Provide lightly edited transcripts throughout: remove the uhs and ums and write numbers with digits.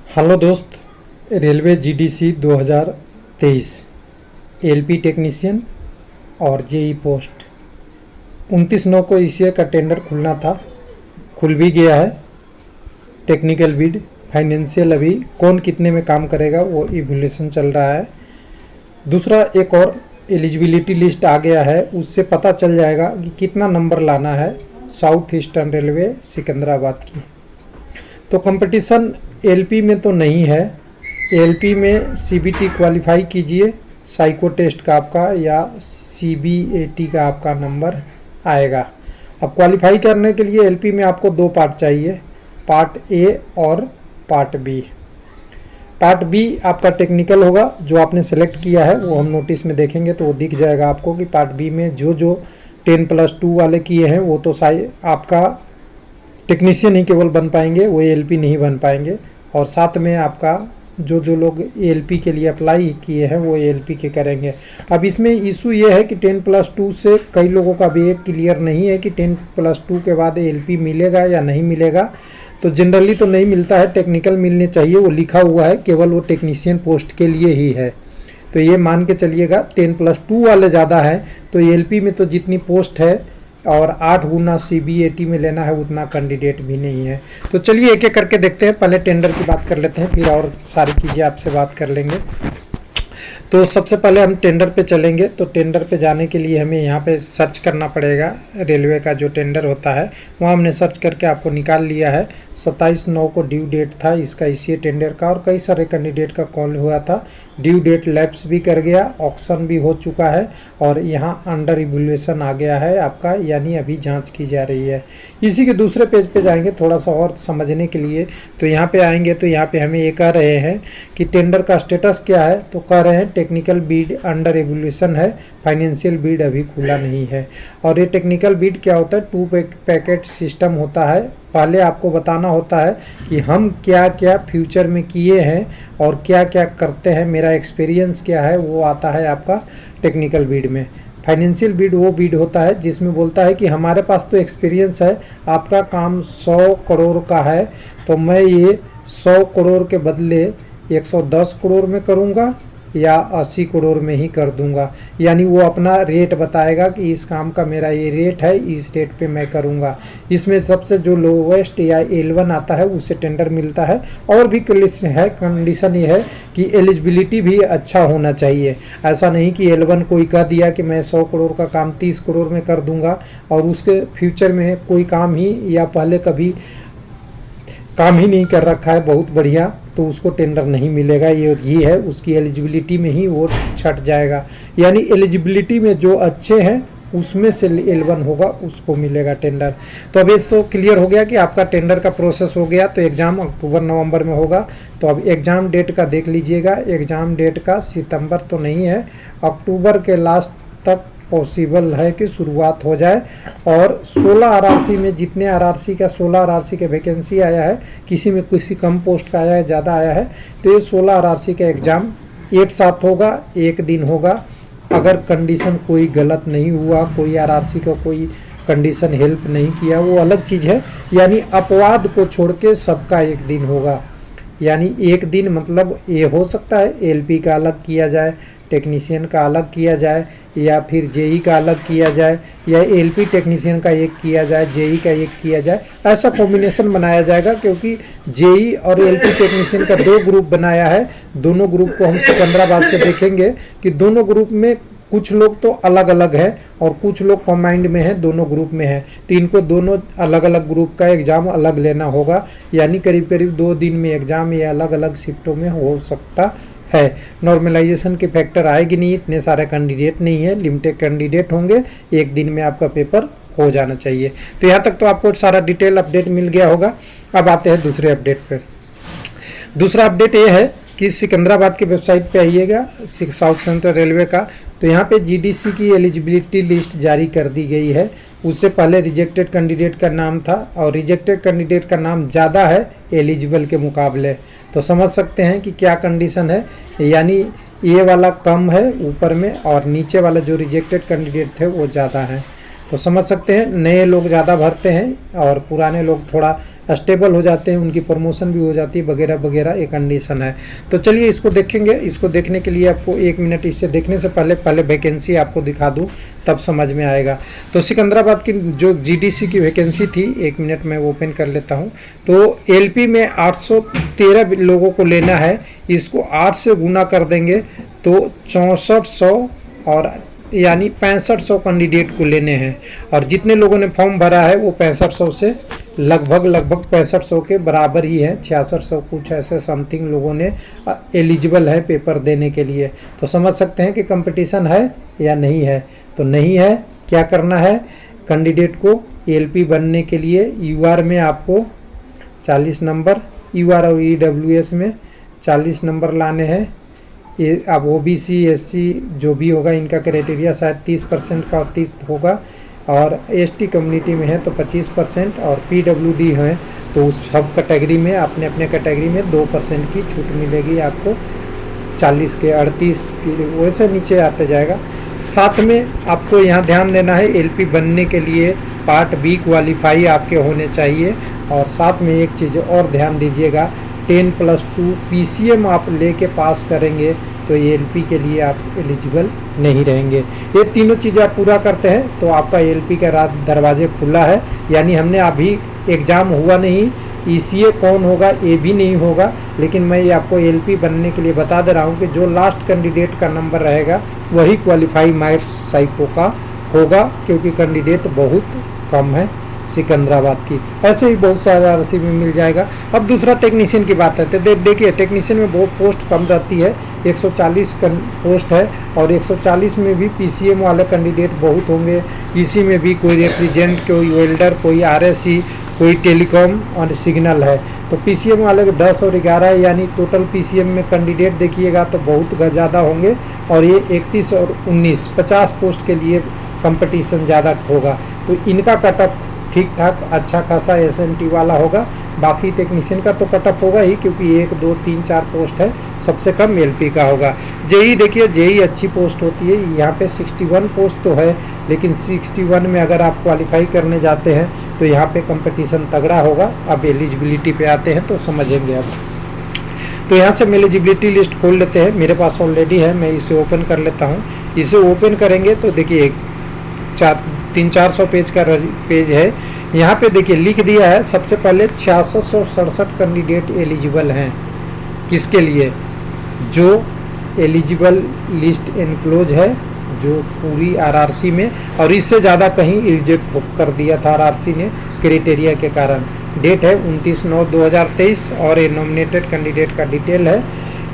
Hello दोस्त, railway GDC 2023 LP technician और JEE post 29/9 को ईसीए का टेंडर खुलना था, खुल भी गया है। टेक्निकल बिड, फाइनेंशियल अभी कौन कितने में काम करेगा वो इवैल्यूएशन चल रहा है। दूसरा एक और एलिजिबिलिटी लिस्ट आ गया है, उससे पता चल जाएगा कि कितना नंबर लाना है साउथ ईस्टर्न रेलवे सिकंदराबाद की। तो कंपटीशन एलपी में तो नहीं है। एलपी में सीबीटी क्वालिफाई कीजिए, साइको टेस्ट का आपका या सीबीएटी का आपका नंबर आएगा। अब क्वालिफाई करने के लिए एलपी में आपको दो पार्ट चाहिए, पार्ट ए और पार्ट बी। पार्ट बी आपका टेक्निकल होगा, जो आपने सेलेक्ट किया है वो हम नोटिस में देखेंगे तो वो दिख जाएगा आपको कि पार्ट बी में जो 10+2 वाले किए हैं वो तो आपका टेक्नीशियन ही केवल बन पाएंगे, वो एलपी नहीं बन पाएंगे। और साथ में आपका जो लोग एलपी के लिए अप्लाई किए हैं वो एलपी के करेंगे। अब इसमें इशू ये है कि 10+2 से कई लोगों का भी एक क्लियर नहीं है कि 10+2 के बाद एलपी मिलेगा या नहीं मिलेगा। तो जनरली तो नहीं मिलता है, टेक्निकल मिलने चाहिए, वो लिखा हुआ है, केवल वो टेक्नीशियन पोस्ट के लिए ही है। तो ये मान के चलिएगा 10+2 वाले ज़्यादा है, तो एलपी में तो जितनी पोस्ट है और 8 गुना सीबीएटी में लेना है उतना कैंडिडेट भी नहीं है। तो चलिए एक एक करके देखते हैं, पहले टेंडर की बात कर लेते हैं, फिर और सारी चीज़ें आपसे बात कर लेंगे। तो सबसे पहले हम टेंडर पे चलेंगे। तो टेंडर पे जाने के लिए हमें यहाँ पे सर्च करना पड़ेगा, रेलवे का जो टेंडर होता है वहाँ हमने सर्च करके आपको निकाल लिया है। 27/9 को ड्यू डेट था इसका, इसी टेंडर का, और कई सारे कैंडिडेट का कॉल हुआ था। ड्यू डेट लैप्स भी कर गया, ऑक्शन भी हो चुका है और यहाँ अंडर इवैल्यूएशन आ गया है आपका, यानी अभी जांच की जा रही है। इसी के दूसरे पेज पे जाएंगे थोड़ा सा और समझने के लिए। तो यहाँ पे आएंगे तो यहाँ पे हमें ये कह रहे हैं कि टेंडर का स्टेटस क्या है। तो कह रहे हैं टेक्निकल बिड अंडर इवैल्यूएशन है, फाइनेंशियल बिड अभी खुला नहीं है। और ये टेक्निकल बिड क्या होता है, 2 पैकेट सिस्टम होता है। पहले आपको बताना होता है कि हम क्या क्या फ्यूचर में किए हैं और क्या क्या करते हैं, मेरा एक्सपीरियंस क्या है, वो आता है आपका टेक्निकल बिड में। फाइनेंशियल बिड वो बिड होता है जिसमें बोलता है कि हमारे पास तो एक्सपीरियंस है, आपका काम 100 करोड़ का है तो मैं ये 100 करोड़ के बदले 110 करोड़ में करूँगा या 80 करोड़ में ही कर दूंगा। यानी वो अपना रेट बताएगा कि इस काम का मेरा ये रेट है, इस रेट पे मैं करूंगा। इसमें सबसे जो लोवेस्ट या L1 आता है उससे टेंडर मिलता है। और भी कंडीशन ये है कि एलिजिबिलिटी भी अच्छा होना चाहिए। ऐसा नहीं कि L1 कोई कह दिया कि मैं 100 करोड़ का काम 30 करोड़ में कर दूंगा और उसके फ्यूचर में कोई काम ही या पहले कभी काम ही नहीं कर रखा है बहुत बढ़िया, तो उसको टेंडर नहीं मिलेगा। ये है उसकी एलिजिबिलिटी में ही वो छट जाएगा। यानी एलिजिबिलिटी में जो अच्छे हैं उसमें से L1 होगा, उसको मिलेगा टेंडर। तो अब इस तो क्लियर हो गया कि आपका टेंडर का प्रोसेस हो गया। तो एग्ज़ाम अक्टूबर-नवंबर में होगा। तो अब एग्ज़ाम डेट का देख लीजिएगा। एग्ज़ाम डेट का सितंबर तो नहीं है, अक्टूबर के लास्ट तक पॉसिबल है कि शुरुआत हो जाए। और 16 आरआरसी में जितने आरआरसी का 16 आरआरसी के वैकेंसी आया है, किसी में किसी कम पोस्ट का आया है, ज़्यादा आया है, तो ये 16 आरआरसी का एग्ज़ाम एक साथ होगा, एक दिन होगा। अगर कंडीशन कोई गलत नहीं हुआ, कोई आरआरसी का कोई कंडीशन हेल्प नहीं किया, वो अलग चीज़ है। यानी अपवाद को छोड़ के सबका एक दिन होगा। यानी एक दिन मतलब ये हो सकता है एलपी का अलग किया जाए, टेक्नीशियन का अलग किया जाए, या फिर जेई का अलग किया जाए, या एलपी टेक्नीशियन का एक किया जाए, जेई का एक किया जाए। ऐसा कॉम्बिनेशन बनाया जाएगा, क्योंकि जेई और एलपी टेक्नीशियन का 2 ग्रुप बनाया है। दोनों ग्रुप को हम सिकंदराबाद से देखेंगे कि दोनों ग्रुप में कुछ लोग तो अलग अलग है और कुछ लोग कॉम्बाइंड में है, दोनों ग्रुप में है। तो इनको दोनों अलग अलग ग्रुप का एग्ज़ाम अलग लेना होगा। यानी करीब करीब 2 दिन में एग्ज़ाम ये अलग अलग शिफ्टों में हो सकता है। नॉर्मलाइजेशन के फैक्टर आएगी नहीं, इतने सारे कैंडिडेट नहीं है, लिमिटेड कैंडिडेट होंगे, एक दिन में आपका पेपर हो जाना चाहिए। तो यहाँ तक तो आपको सारा डिटेल अपडेट मिल गया होगा। अब आते हैं दूसरे अपडेट पे। दूसरा अपडेट ये है कि सिकंदराबाद की वेबसाइट पे आइएगा, साउथ सेंट्रल रेलवे का। तो यहाँ पे जीडीसी की एलिजिबिलिटी लिस्ट जारी कर दी गई है। उससे पहले रिजेक्टेड कैंडिडेट का नाम था और रिजेक्टेड कैंडिडेट का नाम ज़्यादा है एलिजिबल के मुकाबले। तो समझ सकते हैं कि क्या कंडीशन है। यानी ये वाला कम है ऊपर में और नीचे वाला जो रिजेक्टेड कैंडिडेट थे वो ज़्यादा है। तो समझ सकते हैं नए लोग ज़्यादा भरते हैं और पुराने लोग थोड़ा स्टेबल हो जाते हैं, उनकी प्रमोशन भी हो जाती है वगैरह वगैरह, एक कंडीशन है। तो चलिए इसको देखेंगे। इसको देखने के लिए आपको 1 मिनट, इससे देखने से पहले वैकेंसी आपको दिखा दूँ, तब समझ में आएगा। तो सिकंदराबाद की जो जीडीसी की वैकेंसी थी, 1 मिनट में ओपन कर लेता हूँ। तो एलपी में 813 लोगों को लेना है। इसको 8 से गुना कर देंगे तो 6400 और यानी 6500 कैंडिडेट को लेने हैं। और जितने लोगों ने फॉर्म भरा है वो 6500 से लगभग 6500 के बराबर ही है। 6600 कुछ ऐसे समथिंग लोगों ने एलिजिबल है पेपर देने के लिए। तो समझ सकते हैं कि कंपटीशन है या नहीं है। तो नहीं है, क्या करना है कैंडिडेट को एलपी बनने के लिए? यूआर में आपको 40 नंबर, यूआर और ईडब्ल्यूएस में 40 नंबर लाने हैं। ये अब ओबीसी एससी जो भी होगा, इनका क्राइटेरिया शायद 30% का 30 होगा, और एसटी कम्युनिटी में है तो 25%, और पीडब्ल्यूडी है तो उस सब कैटेगरी में अपने अपने कैटेगरी में 2% की छूट मिलेगी आपको। 40 के 38 वैसे नीचे आते जाएगा। साथ में आपको यहाँ ध्यान देना है, एलपी बनने के लिए पार्ट बी क्वालिफाई आपके होने चाहिए। और साथ में एक चीज़ और ध्यान दीजिएगा, 10+2 पीसीएम आप लेके पास करेंगे तो एलपी के लिए आप एलिजिबल नहीं रहेंगे। ये तीनों चीज़ें आप पूरा करते हैं तो आपका एलपी का दरवाजे खुला है। यानी हमने अभी एग्ज़ाम हुआ नहीं, ईसीए कौन होगा ये भी नहीं होगा, लेकिन मैं ये आपको एलपी बनने के लिए बता दे रहा हूँ कि जो लास्ट कैंडिडेट का नंबर रहेगा वही क्वालिफाई मैट साइको का होगा, क्योंकि कैंडिडेट बहुत कम है सिकंदराबाद की। ऐसे ही बहुत सारा आरसी में मिल जाएगा। अब दूसरा टेक्नीशियन की बात है तो देखिए टेक्नीशियन में बहुत पोस्ट कम रहती है, 140 पोस्ट है, और 140 में भी पीसीएम वाले कैंडिडेट बहुत होंगे। इसी में भी कोई रिप्रेजेंट, कोई वेल्डर, कोई आरएससी, कोई टेलीकॉम और सिग्नल है। तो पीसीएम वाले के 10 और 11 यानी टोटल पीसीएम में कैंडिडेट देखिएगा तो बहुत ज़्यादा होंगे। और ये 31 और 19 50 पोस्ट के लिए कंपटीशन ज़्यादा होगा। तो इनका कटअप ठीक ठाक अच्छा खासा एसएनटी वाला होगा। बाकी टेक्नीशियन का तो कटअप होगा ही, क्योंकि 1 2 3 4 पोस्ट है, सबसे कम एलपी का होगा। जेई देखिए, जेई अच्छी पोस्ट होती है, यहाँ पे 61 पोस्ट तो है, लेकिन 61 में अगर आप क्वालिफाई करने जाते हैं तो यहाँ पे कंपटीशन तगड़ा होगा। अब एलिजिबिलिटी पे आते हैं तो समझेंगे आप। तो यहाँ से हम एलिजिबिलिटी लिस्ट खोल लेते हैं, मेरे पास ऑलरेडी है, मैं इसे ओपन कर लेता हूँ। इसे ओपन करेंगे तो देखिए 300-400 पेज का पेज है। यहाँ पे देखिए लिख दिया है सबसे पहले 6667 कैंडिडेट एलिजिबल हैं। किसके लिए? जो एलिजिबल लिस्ट एनक्लोज है, जो पूरी आरआरसी में, और इससे ज़्यादा कहीं रिजेक्ट कर दिया था आरआरसी ने क्राइटेरिया के कारण। डेट है 29/9/2023 और ये नॉमिनेटेड कैंडिडेट का डिटेल है।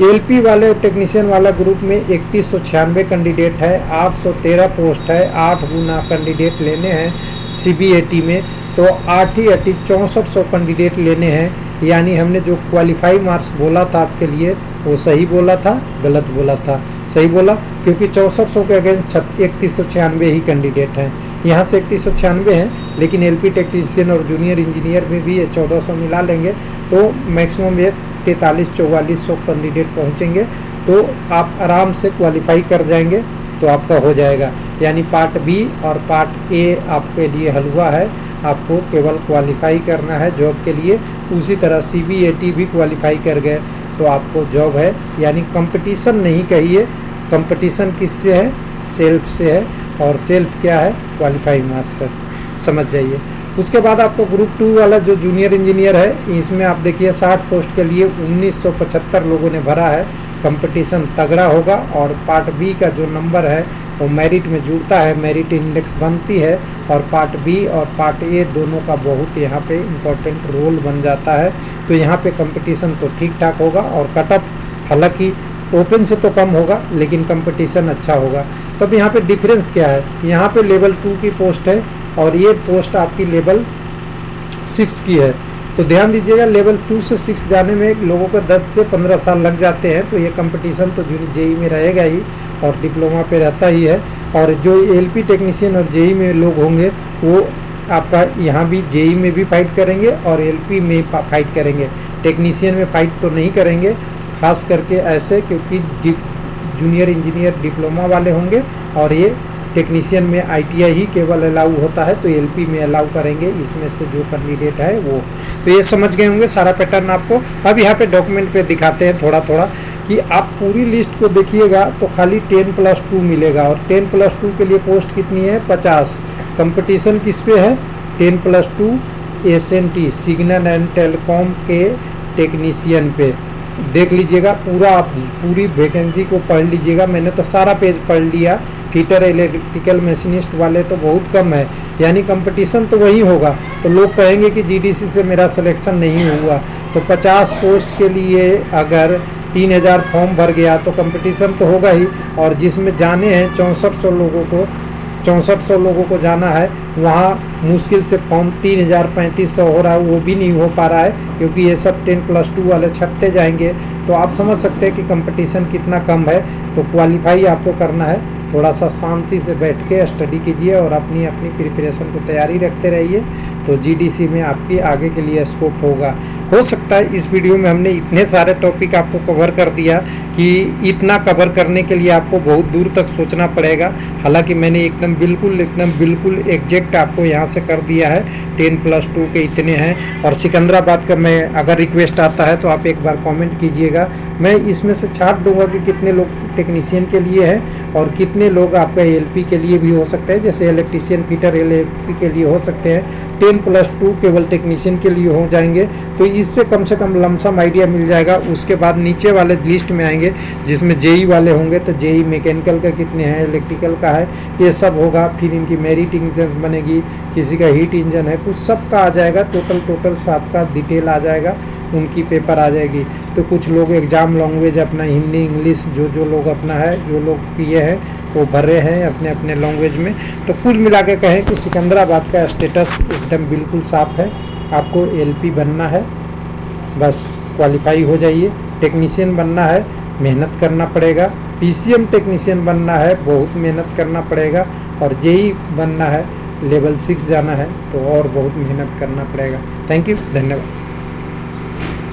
एलपी वाले टेक्नीशियन वाला ग्रुप में 3196 कैंडिडेट है, 813 पोस्ट है, 8 गुना कैंडिडेट लेने हैं। सीबीएटी में तो 8 ही 6400 कैंडिडेट लेने हैं। यानी हमने जो क्वालिफाई मार्क्स बोला था आपके लिए वो सही बोला था, गलत बोला था? सही बोला, क्योंकि 6400 के अगेंस्ट 3196 ही कैंडिडेट हैं। यहाँ से 3196 हैं, लेकिन एलपी टेक्नीशियन और जूनियर इंजीनियर में भी ये 1400 मिला लेंगे तो मैक्सिमम ये 43-4400 कैंडिडेट पहुँचेंगे। तो आप आराम से क्वालिफाई कर जाएंगे तो आपका हो जाएगा। यानी पार्ट बी और पार्ट ए आपके लिए हलवा है, आपको केवल क्वालिफाई करना है जॉब के लिए। उसी तरह सीबीएटी भी क्वालिफाई कर गए तो आपको जॉब है। यानी कंपटीशन नहीं कहिए, कंपटीशन किससे है? सेल्फ से है। और सेल्फ क्या है? क्वालिफाई मार्क्स है, समझ जाइए। उसके बाद आपको ग्रुप 2 वाला जो जूनियर इंजीनियर है, इसमें आप देखिए 60 पोस्ट के लिए 1975 लोगों ने भरा है। कंपटीशन तगड़ा होगा। और पार्ट बी का जो नंबर है वो मेरिट में जुड़ता है, मेरिट इंडेक्स बनती है, और पार्ट बी और पार्ट ए दोनों का बहुत यहाँ पे इम्पोर्टेंट रोल बन जाता है। तो यहाँ पे कंपटीशन तो ठीक ठाक होगा। और कटअप हालांकि ओपन से तो कम होगा, लेकिन कंपटीशन अच्छा होगा। तब यहाँ पे डिफरेंस क्या है? यहाँ पे लेवल 2 की पोस्ट है और ये पोस्ट आपकी लेवल 6 की है। तो ध्यान दीजिएगा, लेवल 2 से 6 जाने में लोगों को 10 से 15 साल लग जाते हैं। तो ये कंपटीशन तो जेई में रहेगा ही, और डिप्लोमा पे रहता ही है। और जो एलपी टेक्नीशियन और जेई में लोग होंगे वो आपका यहाँ भी जेई में भी फाइट करेंगे और एलपी में फाइट करेंगे। टेक्नीशियन में फाइट तो नहीं करेंगे, खास करके ऐसे, क्योंकि जूनियर इंजीनियर डिप्लोमा वाले होंगे और ये टेक्नीशियन में ITI ही केवल अलाउ होता है, तो LP में अलाउ करेंगे इसमें से जो कैंडिडेट है वो। तो ये समझ गए होंगे सारा पैटर्न आपको। अब यहाँ पे डॉक्यूमेंट पे दिखाते हैं थोड़ा थोड़ा कि आप पूरी लिस्ट को देखिएगा तो खाली 10+2 मिलेगा, और 10+2 के लिए पोस्ट कितनी है 50। कंपटीशन किस पे है 10+2 SNT सिग्नल एंड टेलीकॉम के टेक्नीशियन पे। देख लीजिएगा पूरा, आप पूरी वैकेंसी को पढ़ लीजिएगा। मैंने तो सारा पेज पढ़ लिया। फिटर इलेक्ट्रिकल मशीनिस्ट वाले तो बहुत कम है, यानी कंपटीशन तो वही होगा। तो लोग कहेंगे कि GDC से मेरा सिलेक्शन नहीं हुआ, तो 50 पोस्ट के लिए अगर 3000 फॉर्म भर गया तो कंपटीशन तो होगा ही। और जिसमें जाने हैं 6400 लोगों को जाना है, वहाँ मुश्किल से फॉर्म 3000-3500 हो रहा है, वो भी नहीं हो पा रहा है, क्योंकि ये सब 10+2 वाले छपते जाएंगे। तो आप समझ सकते हैं कि कंपटीशन कितना कम है। तो क्वालिफाई आपको करना है, थोड़ा सा शांति से बैठ के स्टडी कीजिए और अपनी अपनी प्रिपरेशन को तैयारी रखते रहिए, तो GDC में आपकी आगे के लिए स्कोप होगा। हो सकता है इस वीडियो में हमने इतने सारे टॉपिक आपको कवर कर दिया कि इतना कवर करने के लिए आपको बहुत दूर तक सोचना पड़ेगा। हालांकि मैंने एकदम बिल्कुल एग्जैक्ट आपको यहाँ से कर दिया है। 10+2 के इतने हैं। और सिकंदराबाद का मैं अगर रिक्वेस्ट आता है तो आप एक बार कमेंट कीजिएगा, मैं इसमें से छाट दूंगा कि कितने लोग टेक्नीशियन के लिए है और कितने लोग आपका LP के लिए भी हो सकते हैं। जैसे इलेक्ट्रीशियन फिटर LP के लिए हो सकते हैं, 10+2 केवल टेक्नीशियन के लिए हो जाएंगे। तो इससे कम से कम लमसम आइडिया मिल जाएगा। उसके बाद नीचे वाले लिस्ट में आएंगे जिसमें JE वाले होंगे, तो JE मैकेनिकल का कितने हैं, इलेक्ट्रिकल का है, ये सब होगा। फिर इनकी मेरिट इंजन बनेगी, किसी का हीट इंजन है, कुछ सबका आ जाएगा। टोटल सबका डिटेल आ जाएगा, उनकी पेपर आ जाएगी। तो कुछ लोग एग्ज़ाम लैंग्वेज अपना हिंदी इंग्लिश जो लोग अपना है, जो लोग किए हैं वो भर रहे हैं अपने अपने लैंग्वेज में। तो कुल मिला के कहें कि सिकंदराबाद का स्टेटस एकदम बिल्कुल साफ है। आपको LP बनना है, बस क्वालिफाई हो जाइए। टेक्नीशियन बनना है, मेहनत करना पड़ेगा। PCM टेक्नीशियन बनना है, बहुत मेहनत करना पड़ेगा। और JE बनना है, लेवल 6 जाना है, तो और बहुत मेहनत करना पड़ेगा। थैंक यू, धन्यवाद।